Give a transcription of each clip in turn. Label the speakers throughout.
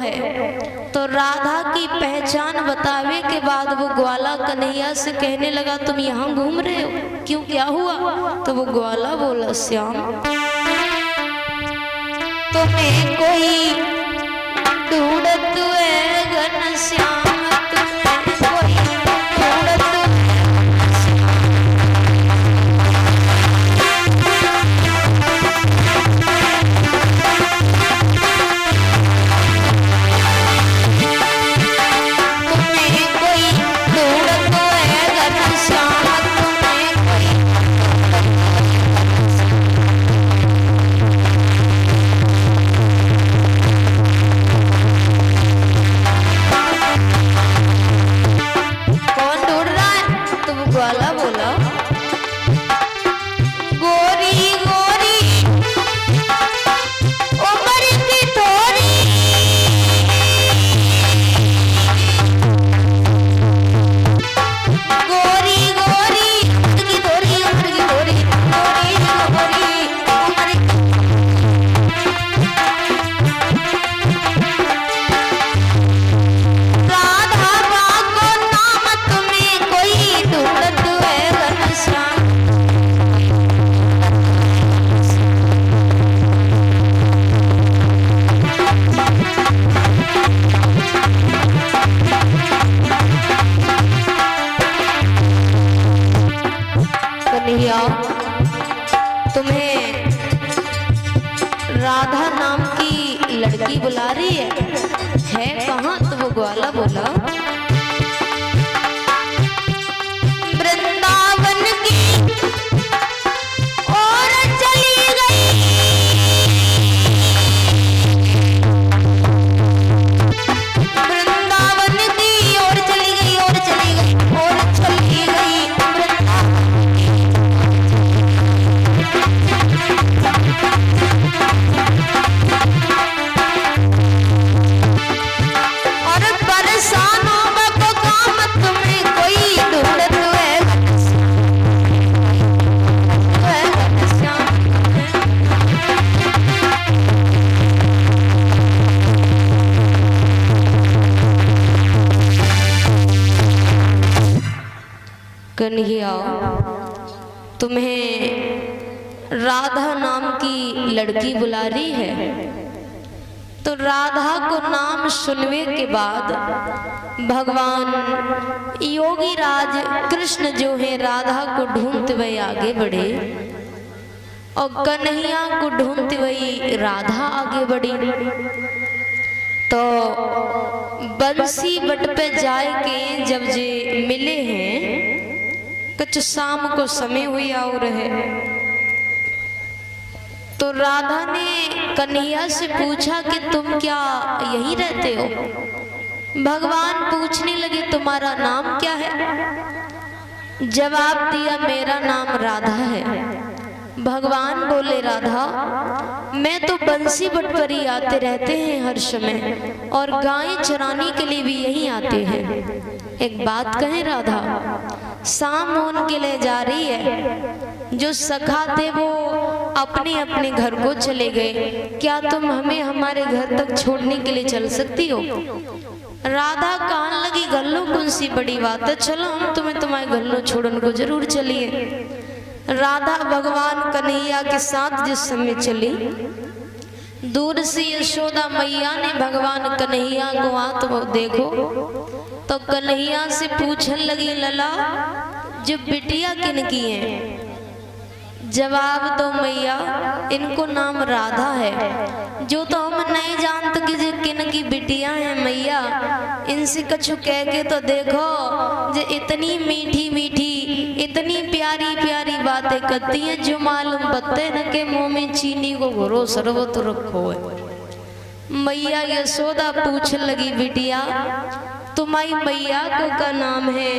Speaker 1: है। तो राधा की पहचान बतावे के बाद वो ग्वाला कन्हैया से कहने लगा तुम यहाँ घूम रहे हो, क्यों, क्या हुआ? तो वो ग्वाला बोला श्याम तुम्हें कोई ढूंढत है घनश्याम, तुम्हें कोई ढूंढत तुम्हें राधा नाम की लड़की बुला रही है कहाँ? तो वो ग्वाला बोला वृंदावन की ओर चली गई, वृंदावन की ओर चली गई, और चली गई, और चली गई कन्हैया तुम्हें राधा नाम की लड़की बुला रही है। तो राधा को नाम सुनने के बाद भगवान योगी राज कृष्ण जो है राधा को ढूंढते हुए आगे बढ़े और कन्हैया को ढूंढते हुए राधा आगे बढ़ी। तो बंसी बट पे जाए के जब जे मिले हैं कुछ शाम को समय हुई और है, तो राधा ने कन्हैया से पूछा कि तुम क्या यही रहते हो? भगवान पूछने लगे तुम्हारा नाम क्या है? जवाब दिया मेरा नाम राधा है। भगवान बोले राधा मैं तो बंसी बट पर ही आते रहते हैं हर समय, और गायें चराने के लिए भी यही आते हैं। एक बात कहें राधा, शाम होने के लिए जा रही है, जो सखा थे वो अपने अपने घर को चले गए, क्या तुम हमें हमारे घर तक छोड़ने के लिए चल सकती हो? राधा कान लगी गल्लो कौन सी बड़ी बात है, चलो हम तुम्हें तुम्हारे गल्लो छोड़ने को जरूर चलिए। राधा भगवान कन्हैया के साथ जिस समय चली, दूर से यशोदा मैया ने भगवान कन्हैया को हाथ वो देखो तो कन्हैया से पूछने लगी लला जो बिटिया किन की है? जवाब दो मैया इनको नाम राधा है। जो तो हम नहीं जानते कि जो किन की बिटिया है मैया, इनसे कछु कह के तो देखो जो इतनी मीठी मीठी इतनी प्यारी प्यारी बातें करती हैं जो मालूम बत्ते न के मुंह में चीनी को घोरो सरबत रखो है। मैया यशोदा पूछ लगी बिटिया तुम्हारी मैया को का नाम है,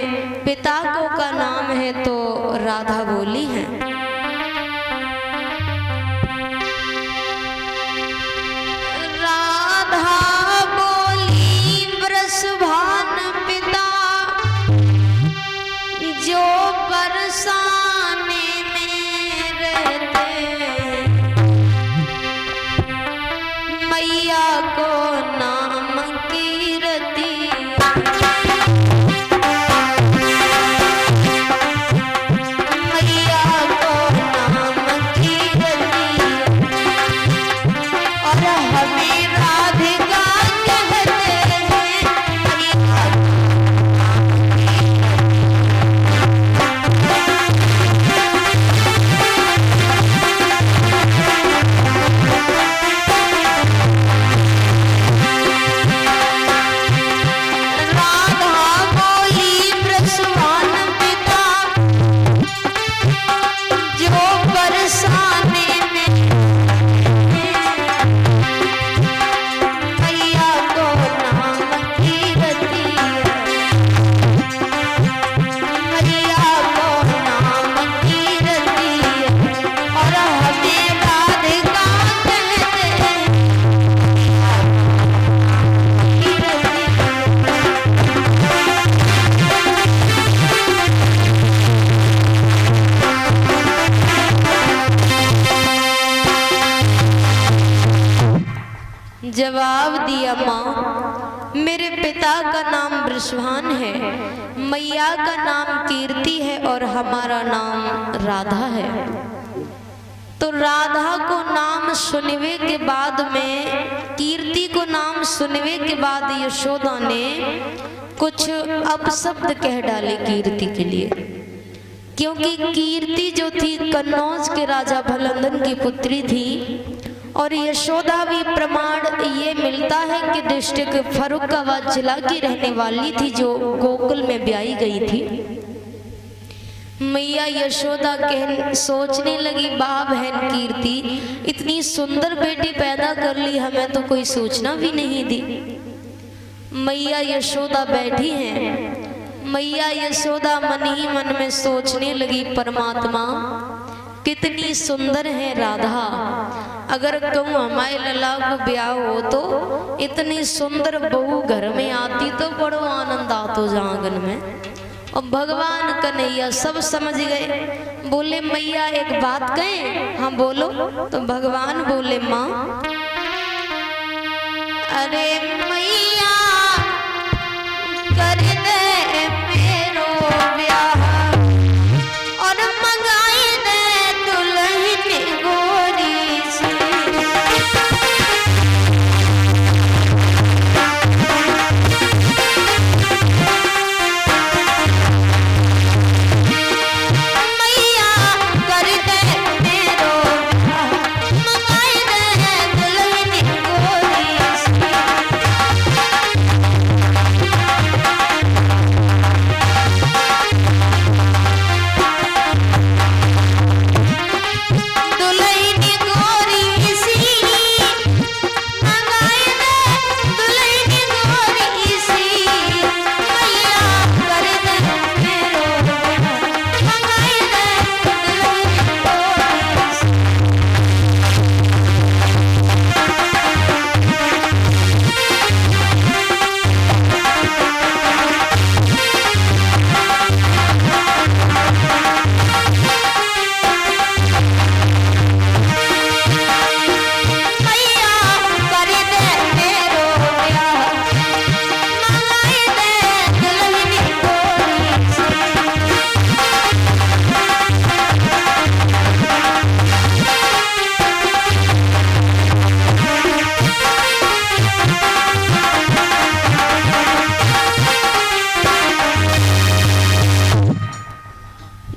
Speaker 1: पिता को का नाम है? तो राधा बोली है भान पिता जो बरसाने में रहते, मैया को नाम दिया माँ, मेरे पिता का नाम वृषभान है, मैया का नाम कीर्ति है और हमारा नाम राधा है। तो राधा को नाम सुनने के बाद में, कीर्ति को नाम सुनने के बाद यशोदा ने कुछ अपशब्द कह डाले कीर्ति के लिए, क्योंकि कीर्ति जो थी कन्नौज के राजा भलंदन की पुत्री थी। और यशोदा भी प्रमाण ये मिलता है कि डिस्ट्रिक्ट फर्रुखाबाद जिला की रहने वाली थी, जो गोकुल में ब्याही गई थी। मैया यशोदा सोचने लगी, वाह बहन कीर्ति, इतनी सुंदर बेटी पैदा कर ली, हमें तो कोई सूचना भी नहीं दी। मैया यशोदा बैठी हैं, मैया यशोदा मन ही मन में सोचने लगी, परमात्मा कितनी सुंदर है राधा, अगर कहूँ हमारे लला को ब्याह हो तो इतनी सुंदर बहू घर में आती तो बड़ो आनंद आतो आंगन में। और भगवान कन्हैया सब समझ गए, बोले मैया एक बात कहें? हाँ बोलो। तो भगवान बोले माँ, अरे मैया कर दे मेरो ब्याह और मंगाई दे दुल्हन गोरी सी।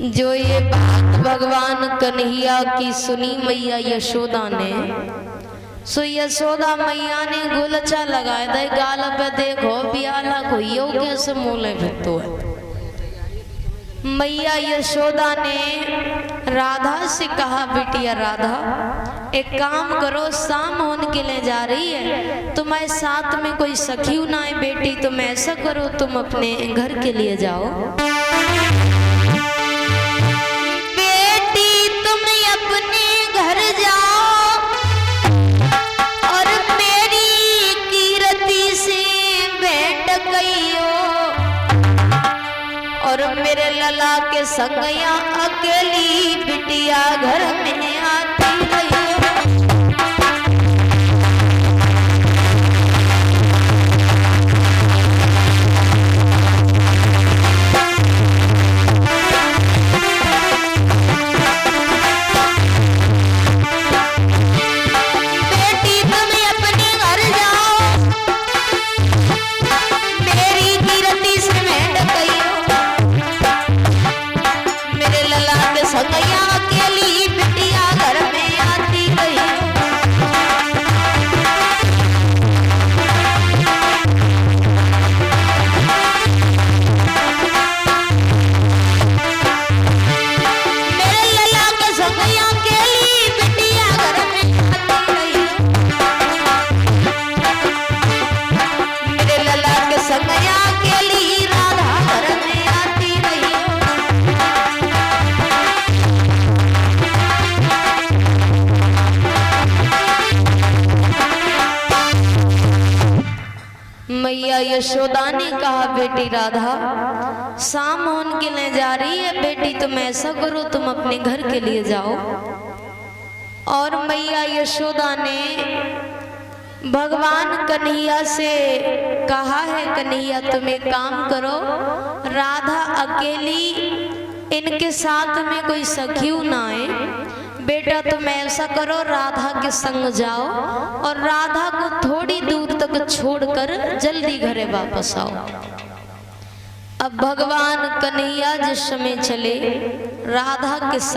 Speaker 1: जो ये बात भगवान कन्हैया की सुनी मैया यशोदा ने, सो यशोदा मैया ने गुलचा लगाए दे गाल पे, देखो प्याला को यो कैसे मोले भक्तो है। मैया यशोदा ने राधा से कहा, बिटिया राधा एक काम करो, शाम होने के लिए जा रही है, तुम्हारे साथ में कोई सखी ना है बेटी, तुम ऐसा करो तुम अपने घर के लिए जाओ। अपने घर जाओ और मेरी कीर्ति से बैठ गई हो, और मेरे लला के संगया अकेली बिटिया घर में आती रही हो। मैया यशोदा ने कहा, बेटी राधा शाम होने के लिए जा रही है बेटी, तुम ऐसा करो तुम अपने घर के लिए जाओ। और मैया यशोदा ने भगवान कन्हैया से कहा है, कन्हैया तुम एक काम करो, राधा अकेली इनके साथ में कोई सखियों ना आए, बेटा तुम ऐसा करो राधा के संग जाओ और राधा को थोड़ी दूर तक छोड़कर जल्दी घरे वापस आओ। अब भगवान कन्हैया जिस समय चले राधा के संग